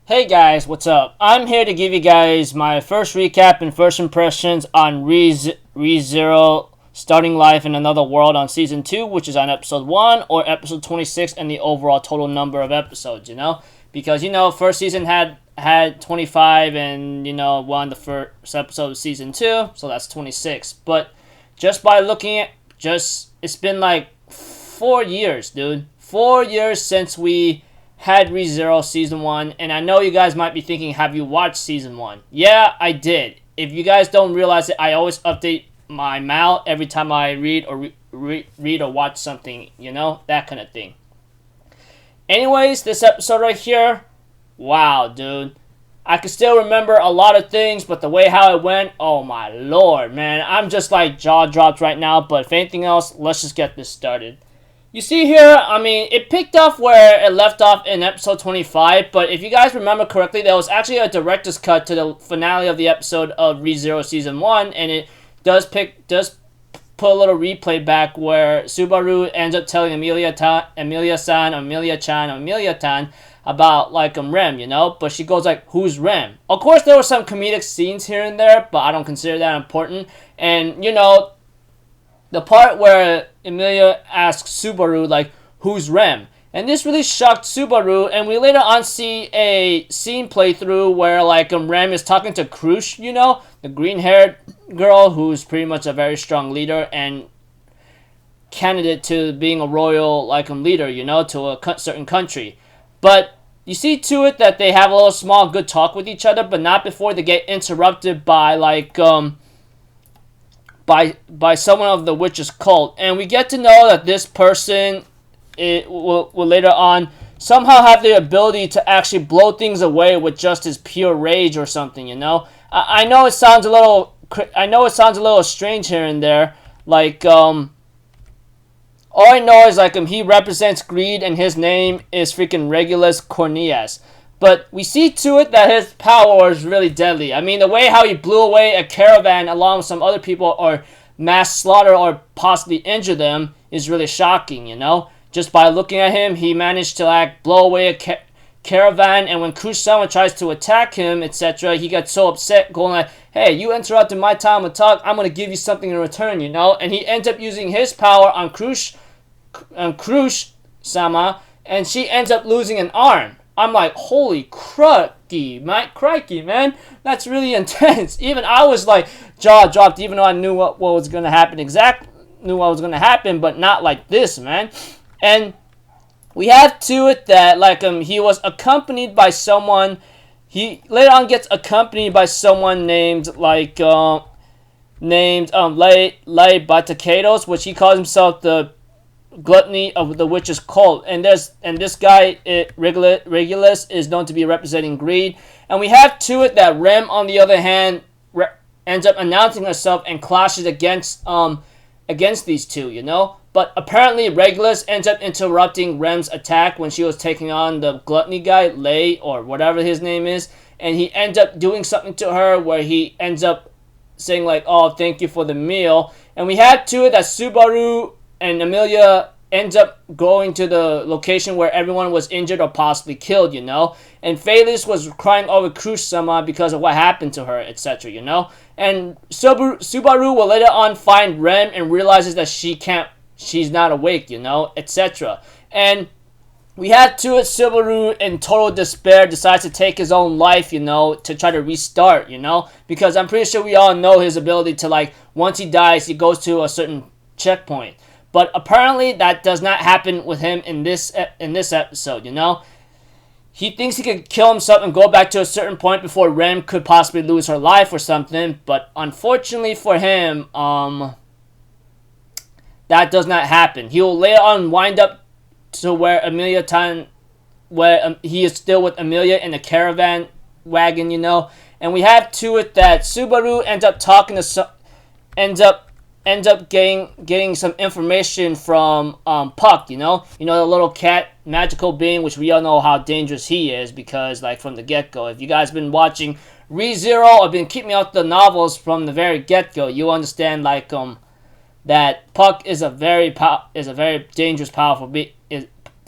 Hey guys, what's up? I'm here to give you guys my first recap and first impressions on ReZero Starting Life in Another World on Season 2, which is on Episode 1 or Episode 26 and the overall total number of episodes, Because, first season had 25 and, one the first episode of Season 2, so that's 26. But just by looking at, it's been like 4 years, dude. 4 years since we had ReZero Season 1, and I know you guys might be thinking, have you watched Season 1? Yeah, I did. If you guys don't realize it, I always update my mal every time I read or read or watch something, that kind of thing. Anyways, this episode right here, wow, dude. I can still remember a lot of things, but the way how it went, oh my lord, man. I'm just like jaw dropped right now, but if anything else, let's just get this started. You see here, it picked up where it left off in episode 25, but if you guys remember correctly, there was actually a director's cut to the finale of the episode of ReZero Season 1, and it does put a little replay back where Subaru ends up telling Amelia-chan about, Rem, but she goes like, who's Rem? Of course, there were some comedic scenes here and there, but I don't consider that important, and, the part where Emilia asks Subaru, who's Rem? And this really shocked Subaru, and we later on see a scene playthrough where, Rem is talking to Krush, the green-haired girl who's pretty much a very strong leader and candidate to being a royal, leader, to a certain country. But you see to it that they have a little small good talk with each other, but not before they get interrupted by, by someone of the witch's cult, and we get to know that this person will later on somehow have the ability to actually blow things away with just his pure rage or something. I know it sounds a little strange here and there. All I know is he represents greed, and his name is freaking Regulus Cornelius. But we see to it that his power is really deadly. The way how he blew away a caravan along with some other people or mass slaughter or possibly injure them is really shocking, Just by looking at him, he managed to blow away a caravan, and when Kush-sama tries to attack him, etc., he gets so upset, going hey, you interrupted my time to talk, I'm going to give you something in return, And he ends up using his power on Kush-sama, and she ends up losing an arm. I'm like, holy crikey, man. That's really intense. Even I was jaw dropped, even though I knew what was going to happen. Knew what was going to happen, but not like this, man. And we have to it that, he was accompanied by someone. He later on gets accompanied by someone named, Lay Batacados, which he calls himself the Gluttony of the Witch's cult, and this guy Regulus is known to be representing greed, and we have to it that Rem on the other hand ends up announcing herself and clashes against these two, But apparently Regulus ends up interrupting Rem's attack when she was taking on the Gluttony guy, Lay or whatever his name is, and he ends up doing something to her where he ends up saying oh, thank you for the meal, and we had to it that Subaru and Emilia ends up going to the location where everyone was injured or possibly killed, And Phalis was crying over Kush-sama because of what happened to her, etc., And Subaru will later on find Rem and realizes that she's not awake, etc. And we had to it, Subaru in total despair decides to take his own life, to try to restart, Because I'm pretty sure we all know his ability to, once he dies, he goes to a certain checkpoint. But apparently that does not happen with him in this episode, He thinks he could kill himself and go back to a certain point before Rem could possibly lose her life or something. But unfortunately for him, that does not happen. He will later on wind up to where he is still with Emilia in the caravan wagon, And we have to it that Subaru ends up getting some information from Puck, the little cat magical being, which we all know how dangerous he is because from the get-go. If you guys been watching ReZero or been keeping up the novels from the very get-go, you understand that Puck is a very dangerous, powerful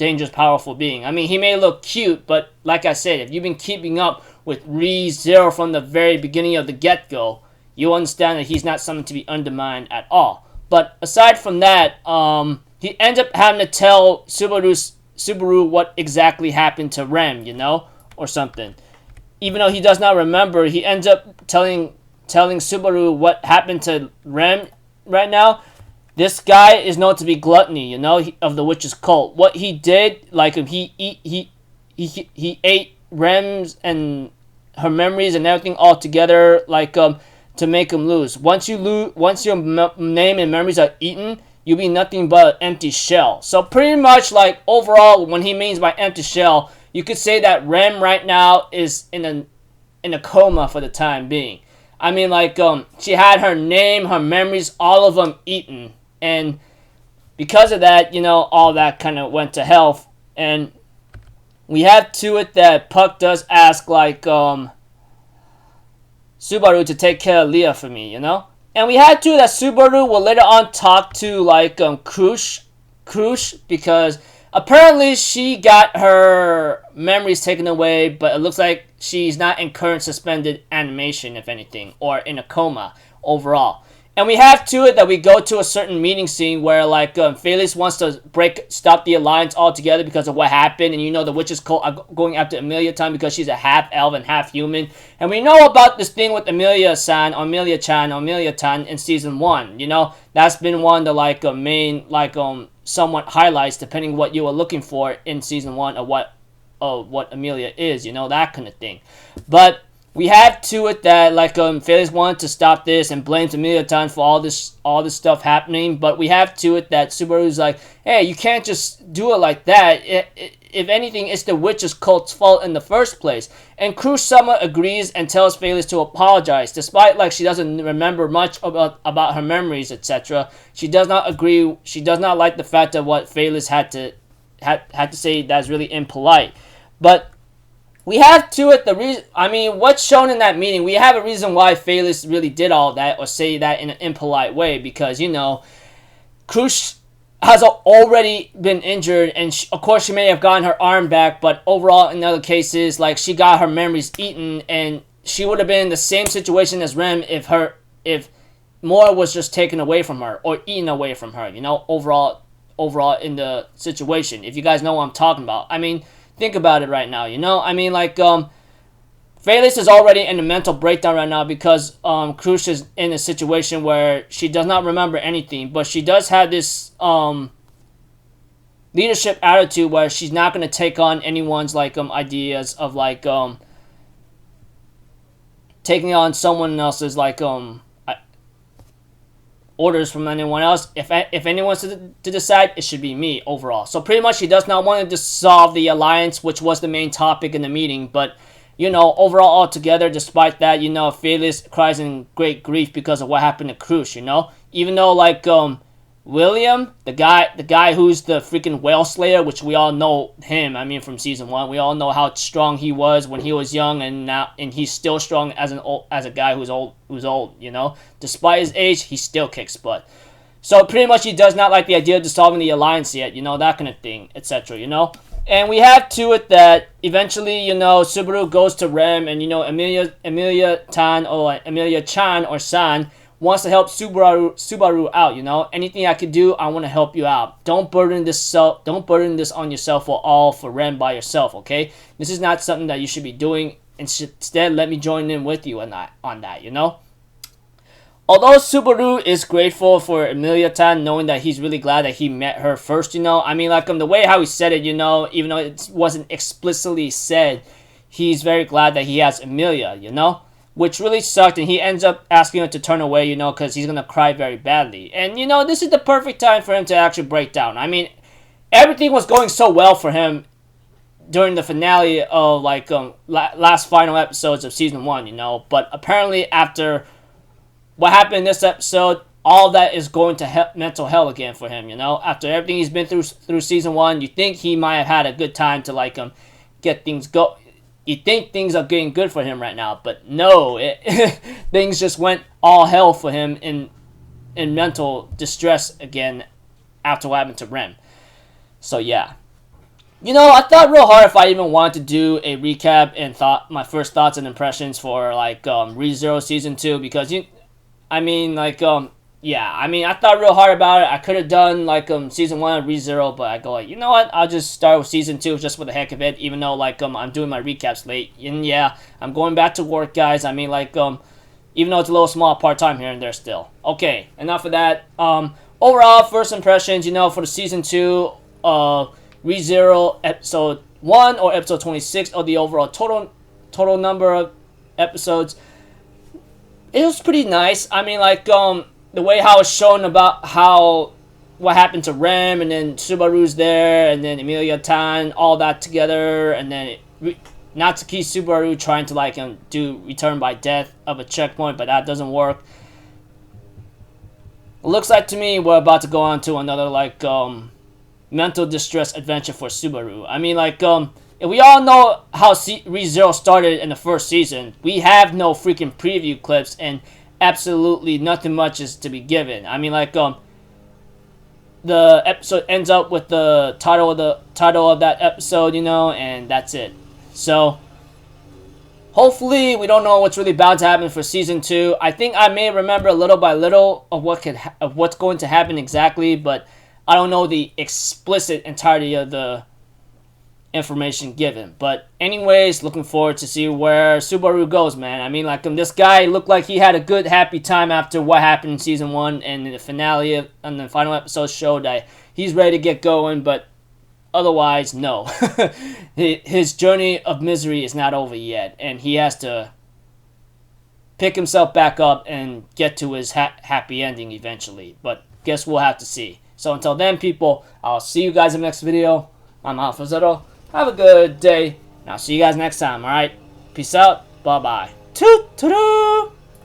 dangerous, powerful being. I mean, he may look cute, but like I said, if you've been keeping up with Re:Zero from the very beginning of the get-go, you understand that he's not something to be undermined at all. But aside from that, he ends up having to tell Subaru what exactly happened to Rem, or something. Even though he does not remember, he ends up telling Subaru what happened to Rem right now. This guy is known to be Gluttony, of the witch's cult. What he did, like he ate Rem's and her memories and everything all together, like to make him lose. Once your name and memories are eaten, you'll be nothing but an empty shell. So pretty much, like, overall, when he means by empty shell, you could say that Rem right now is in a coma for the time being. I mean, like, she had her name, her memories, all of them eaten. And because of that, all that kind of went to hell. And we have to it that Puck does ask, like, Subaru to take care of Leah for me, And we had to that Subaru will later on talk to, like, Krush, because apparently she got her memories taken away, but it looks like she's not in current suspended animation, if anything, or in a coma overall. And we have to it that we go to a certain meeting scene where, like, Felix wants to stop the alliance altogether because of what happened, and the witches are going after Emilia Tan because she's a half elf and half human. And we know about this thing with Emilia-san, or Emilia-chan, or Emilia-tan in season 1. That's been one of the, like, main, like, somewhat highlights, depending what you were looking for in season 1 of what Emilia is, that kind of thing. But we have to it that, like, Felix wanted to stop this and blames Emilia Tan for all this stuff happening, but we have to it that Subaru's like, hey, you can't just do it like that. If anything, it's the witch's cult's fault in the first place. And Cruz somewhat agrees and tells Felix to apologize, despite, like, she doesn't remember much about her memories, etc. She does not agree. She does not like the fact that what Felix had to say that's really impolite. But we have to it the reason. I mean, what's shown in that meeting, we have a reason why Felix really did all that or say that in an impolite way, because Cruz has already been injured, and of course she may have gotten her arm back, but overall in other cases, like, she got her memories eaten, and she would have been in the same situation as Rem if more was just taken away from her or eaten away from her. Overall in the situation. If you guys know what I'm talking about, I mean. Think about it right now, I mean, like, Felix is already in a mental breakdown right now because Cruz is in a situation where she does not remember anything, but she does have this leadership attitude where she's not going to take on anyone's, like, ideas of, like, taking on someone else's, like, orders from anyone else. If anyone's to decide, it should be me overall. So pretty much she does not want to dissolve the alliance, which was the main topic in the meeting. But, overall altogether, despite that, Felix cries in great grief because of what happened to Cruz, Even though, like, William, the guy who's the freaking whale slayer, which we all know him, I mean, from season 1. We all know how strong he was when he was young, and he's still strong as a guy who's old, Despite his age, he still kicks butt. So pretty much he does not like the idea of dissolving the alliance yet, that kind of thing, etc., And we have to it that eventually, Subaru goes to Rem, and Emilia Tan or Emilia Chan or San wants to help Subaru out, Anything I could do, I want to help you out. Don't burden this on yourself or all for Rem by yourself, okay? This is not something that you should be doing. Instead, let me join in with you on that, Although Subaru is grateful for Emilia Tan, knowing that he's really glad that he met her first, I mean, like, the way how he said it, even though it wasn't explicitly said, he's very glad that he has Emilia, Which really sucked, and he ends up asking her to turn away, because he's going to cry very badly. And, this is the perfect time for him to actually break down. I mean, everything was going so well for him during the finale of, like, last final episodes of season 1, But apparently after what happened in this episode, all that is going to mental hell again for him, After everything he's been through season 1, you think he might have had a good time to, like, get things go. You think things are getting good for him right now, but no, things just went all hell for him in mental distress again after what happened to Rem. So yeah. You know, I thought real hard if I even wanted to do a recap and thought my first thoughts and impressions for like ReZero season 2 because I mean like yeah, I mean I thought real hard about it. I could have done like season 1 of ReZero, but I go like, you know what? I'll just start with season 2 just for the heck of it, even though like I'm doing my recaps late. And yeah, I'm going back to work, guys. I mean like even though it's a little small part-time here and there still. Okay, enough of that. Overall first impressions, you know, for the season 2 ReZero episode 1 or episode 26 of the overall total number of episodes. It was pretty nice. I mean, like the way how it's shown about how what happened to Rem, and then Subaru's there, and then Emilia Tan, all that together, and then Natsuki Subaru trying to like do return by death of a checkpoint, but that doesn't work. It looks like to me we're about to go on to another like mental distress adventure for Subaru. I mean, like, we all know how ReZero started in the first season. We have no freaking preview clips, and absolutely nothing much is to be given. I mean, like, the episode ends up with the title of that episode, you know, and that's it. So, hopefully, we don't know what's really about to happen for season 2. I think I may remember little by little of what's going to happen exactly, but I don't know the explicit entirety of the information given. But anyways, looking forward to see where Subaru goes, man. I mean, like, this guy looked like he had a good, happy time after what happened in Season 1. And the finale and the final episode showed that he's ready to get going. But otherwise, no. His journey of misery is not over yet. And he has to pick himself back up and get to his happy ending eventually. But guess we'll have to see. So until then, people, I'll see you guys in the next video. I'm Alpha Zero. Have a good day. And I'll see you guys next time, alright? Peace out. Bye-bye. Toot-toot-toot!